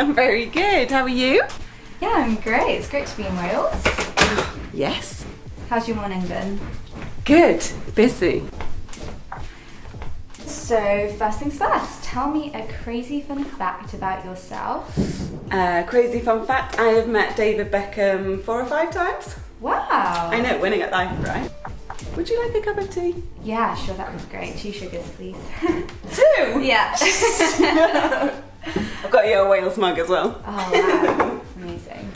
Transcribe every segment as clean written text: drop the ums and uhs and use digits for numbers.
Very good. How are you? Yeah, I'm great. It's great to be in Wales. Yes. How's your morning been? Good. Busy. So, first things first, tell me a crazy fun fact about yourself. Crazy fun fact, I have met David Beckham 4 or 5 times. Wow. I know, winning at life, right? Would you like a cup of tea? Yeah, sure, that would be great. 2 sugars, please. 2? Yeah. I've got you a Wales mug as well. Oh, wow. Amazing.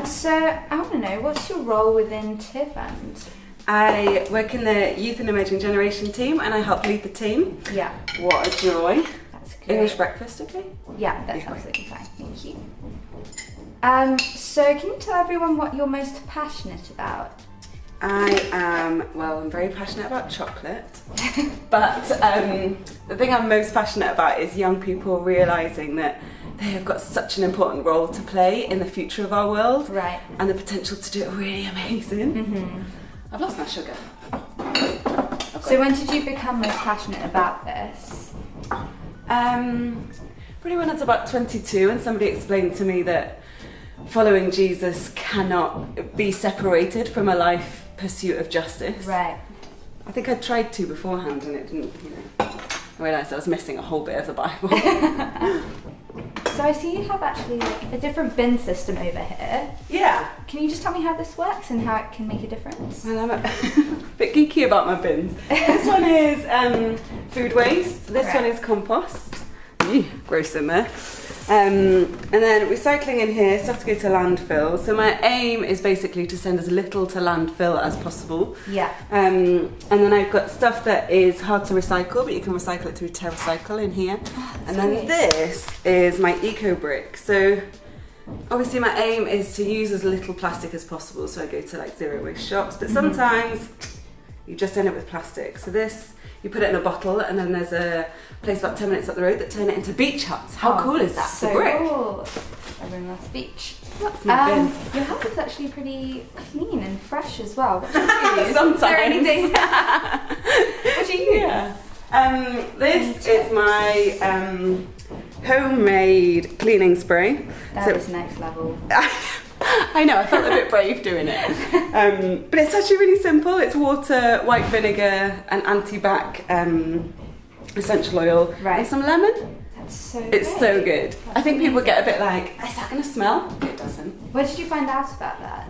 So, I want to know, what's your role within Tearfund? I work in the Youth and Emerging Generation team and I help lead the team. Yeah. What a joy. That's great. English breakfast, okay? Yeah, that's absolutely fine. Thank you. So, can you tell everyone what you're most passionate about? I'm very passionate about chocolate, but the thing I'm most passionate about is young people realising that they have got such an important role to play in the future of our world, Right. and the potential to do it really amazing. Mm-hmm. I've lost my sugar. So when did you become most passionate about this? Probably when I was about 22 and somebody explained to me that following Jesus cannot be separated from a life pursuit of justice. Right. I think I tried to beforehand and it didn't, I realised I was missing a whole bit of the Bible. So I see you have actually like a different bin system over here. Yeah. Can you just tell me how this works and how it can make a difference? Well, I'm a bit geeky about my bins. This one is food waste, this Right. one is compost. Ew, gross in there. And then recycling in here, stuff to go to landfill. So my aim is basically to send as little to landfill as possible. Yeah. And then I've got stuff that is hard to recycle, but you can recycle it through TerraCycle in here. And then great. this is my eco brick. So obviously my aim is to use as little plastic as possible. So I go to like zero waste shops, but sometimes you just end up with plastic. So this, you put it in a bottle and then there's a place about 10 minutes up the road that turn it into beach huts. How cool is that? So The brick. cool. Everyone loves beach. That's my bin. Your house is actually pretty clean and fresh as well. What do you use? Sometimes. Is there anything? What do you use? Yeah. This is my homemade cleaning spray. That is next level. I know, I felt a bit brave doing it. But it's actually really simple. It's water, white vinegar, and anti-bac essential oil, Right. and some lemon. That's so It's great. so good. That's I think people amazing. get a bit like, is that going to smell? It doesn't. Where did you find out about that?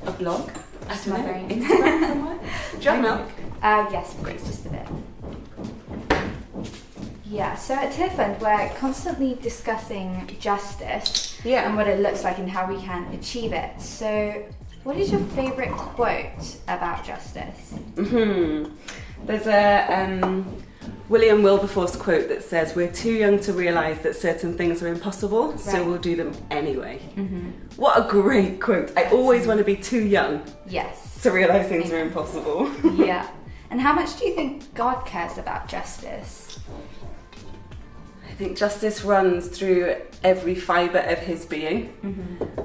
A blog? I Just don't my know. brain. Instagram somewhere? Do you have milk? Yes, please, just a bit. Yeah, so at Tearfund we're constantly discussing justice Yeah. and what it looks like and how we can achieve it. So what is your favourite quote about justice? There's a William Wilberforce quote that says, "We're too young to realise that certain things are impossible, so Right. we'll do them anyway." What a great quote. I always want to be too young Yes. to realise things are impossible. Yeah. And how much do you think God cares about justice? I think justice runs through every fibre of his being.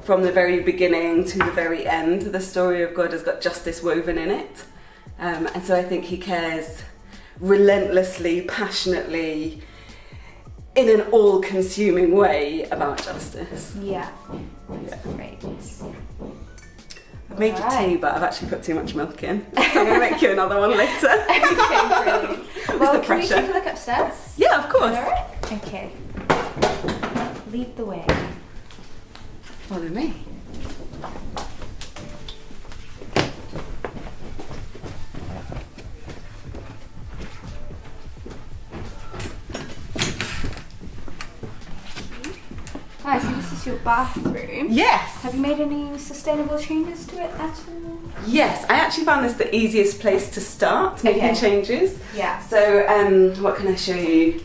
From the very beginning to the very end, the story of God has got justice woven in it. And so I think he cares relentlessly, passionately, in an all-consuming way about justice. Yeah. That's great. I've made you Alright. tea, but I've actually put too much milk in. So I'm going to make you another one later. Okay, brilliant. Well, the can we pressure. take a look upstairs? Yeah, of course. Alright? Okay. Lead the way. Follow me. Hi, so this is your bathroom. Yes. Have you made any sustainable changes to it at all? Yes, I actually found this the easiest place to start making Okay. changes. Yeah. So, what can I show you?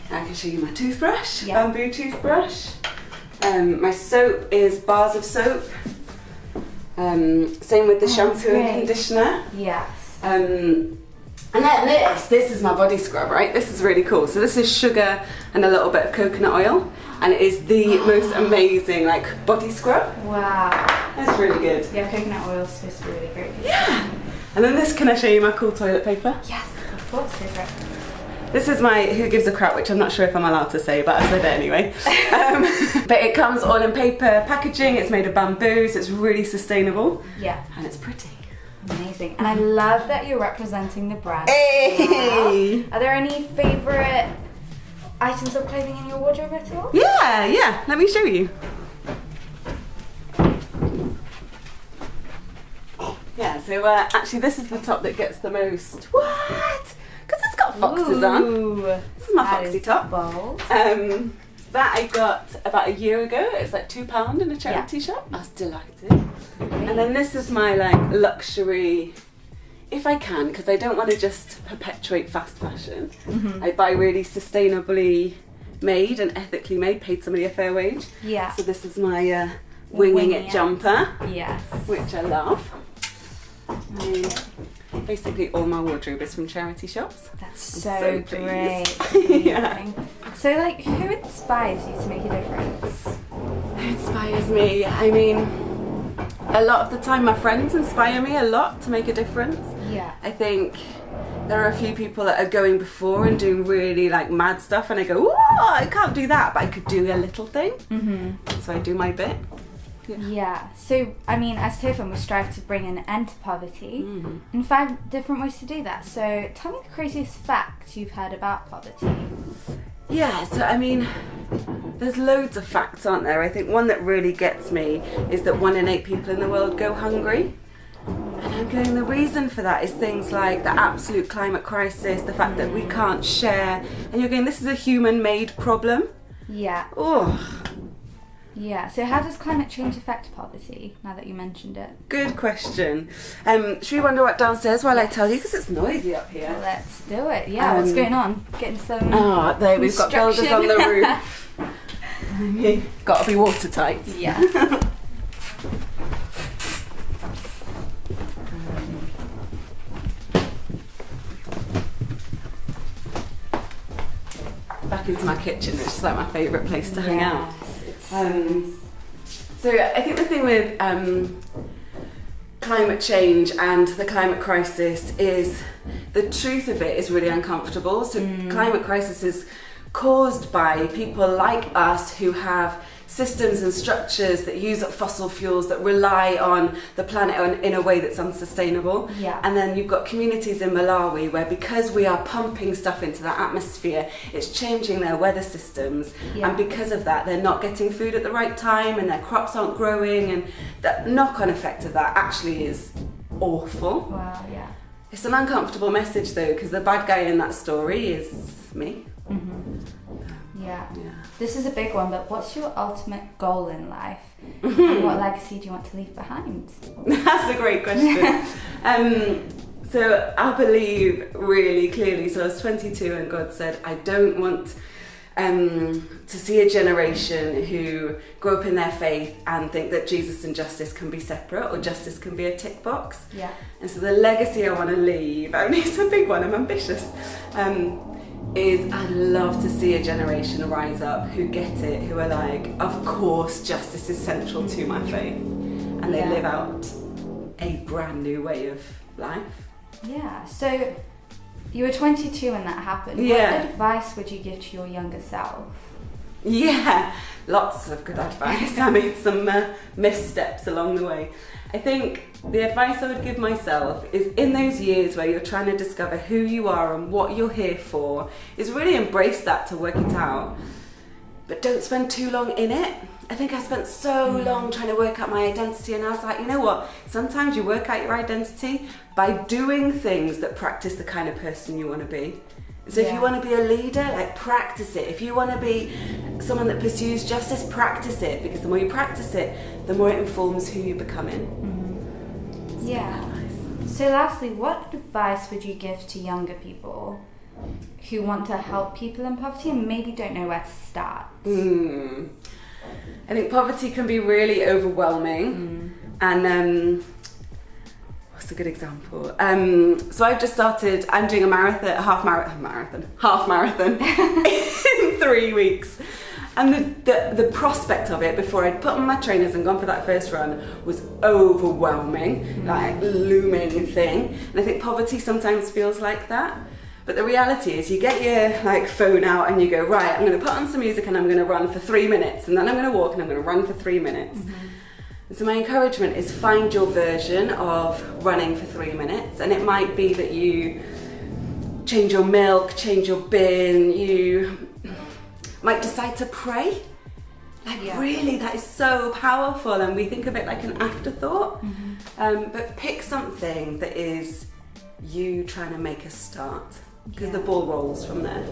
I can show you my toothbrush, Yeah. bamboo toothbrush. My soap is bars of soap. Same with the shampoo great. and conditioner. Yes. And then this is my body scrub, right? This is really cool. So this is sugar and a little bit of coconut oil, and it is the most amazing like body scrub. Wow. It's really good. Yeah, coconut oil is supposed to be really great for you. Yeah. And then this, can I show you my cool toilet paper? Yes, of course, go for it. This is my Who Gives a Crap, which I'm not sure if I'm allowed to say, but I said it anyway. But it comes all in paper packaging, it's made of bamboo, so it's really sustainable. Yeah. And it's pretty. Amazing. And I love that you're representing the brand. Hey! Wow. Are there any favourite items of clothing in your wardrobe at all? Yeah, let me show you. Yeah, so actually this is the top that gets the most. What? Because it's got foxes on. This is my foxy top. Bold. That I got about a year ago. It's like £2 in a charity shop. I was delighted. And then this is my like luxury, if I can, because I don't want to just perpetuate fast fashion. I buy really sustainably made and ethically made, paid somebody a fair wage. Yeah. So this is my winging it jumper. Yes. Which I love. Basically all my wardrobe is from charity shops. That's so great. Yeah. So like, who inspires you to make a difference? Who inspires me? I mean, a lot of the time my friends inspire me a lot to make a difference. Yeah. I think there are a few people that are going before and doing really like mad stuff and I go, whoa, I can't do that, but I could do a little thing. So I do my bit. Yeah. So, I mean, as Tearfund, we strive to bring an end to poverty and 5 different ways to do that. So, tell me the craziest fact you've heard about poverty. Yeah, so I mean, there's loads of facts, aren't there? I think one that really gets me is that 1 in 8 people in the world go hungry. And I'm going, the reason for that is things like the absolute climate crisis, the fact that we can't share. And you're going, this is a human-made problem. Yeah. Oh. Yeah, so how does climate change affect poverty, now that you mentioned it? Good question. Should we wander up downstairs while I tell you? Because it's noisy up here. Let's do it. Yeah, what's going on? Getting some there we've got builders on the roof. Got to be watertight. Yeah. Back into my kitchen, which is like my favourite place to hang out. So I think the thing with climate change and the climate crisis is the truth of it is really uncomfortable. So climate crisis is caused by people like us who have systems and structures that use up fossil fuels, that rely on the planet in a way that's unsustainable. Yeah. And then you've got communities in Malawi where, because we are pumping stuff into the atmosphere, it's changing their weather systems. Yeah. And because of that, they're not getting food at the right time and their crops aren't growing, and the knock-on effect of that actually is awful. Wow, yeah. It's an uncomfortable message though, because the bad guy in that story is me. Yeah. Yeah. This is a big one, but what's your ultimate goal in life? And what legacy do you want to leave behind? That's a great question. So I believe really clearly, so I was 22 and God said, I don't want to see a generation who grow up in their faith and think that Jesus and justice can be separate, or justice can be a tick box. Yeah. And so the legacy I want to leave, I mean, it's a big one, I'm ambitious, is I'd love to see a generation rise up who get it, who are like, of course justice is central to my faith, and they live out a brand new way of life. Yeah, so you were 22 when that happened. Yeah. What advice would you give to your younger self? Yeah, lots of good advice. I made some missteps along the way. I think the advice I would give myself is, in those years where you're trying to discover who you are and what you're here for, is really embrace that to work it out. But don't spend too long in it. I think I spent so long trying to work out my identity, and I was like, you know what? Sometimes you work out your identity by doing things that practice the kind of person you want to be. So if you want to be a leader, like, practice it. If you want to be someone that pursues justice, practice it, because the more you practice it, the more it informs who you're becoming. Yeah. So lastly, what advice would you give to younger people who want to help people in poverty and maybe don't know where to start? I think poverty can be really overwhelming, and what's a good example? So I've just started, I'm doing a half marathon in 3 weeks. And the prospect of it, before I'd put on my trainers and gone for that first run, was overwhelming, like looming thing. And I think poverty sometimes feels like that. But the reality is you get your like phone out and you go, right, I'm going to put on some music and I'm going to run for 3 minutes, and then I'm going to walk and I'm going to run for 3 minutes. And so my encouragement is find your version of running for 3 minutes, and it might be that you change your milk, change your bin, you might decide to pray. Really, that is so powerful, and we think of it like an afterthought. But pick something that is you trying to make a start, because the ball rolls from there.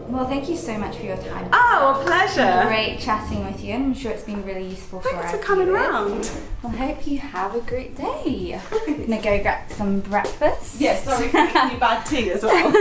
Well, thank you so much for your time. Oh, a pleasure. Great chatting with you, and I'm sure it's been really useful for our Thanks for coming viewers. round. Well, I hope you have a great day. I'm gonna go get some breakfast. Yes, sorry for making you bad tea as well.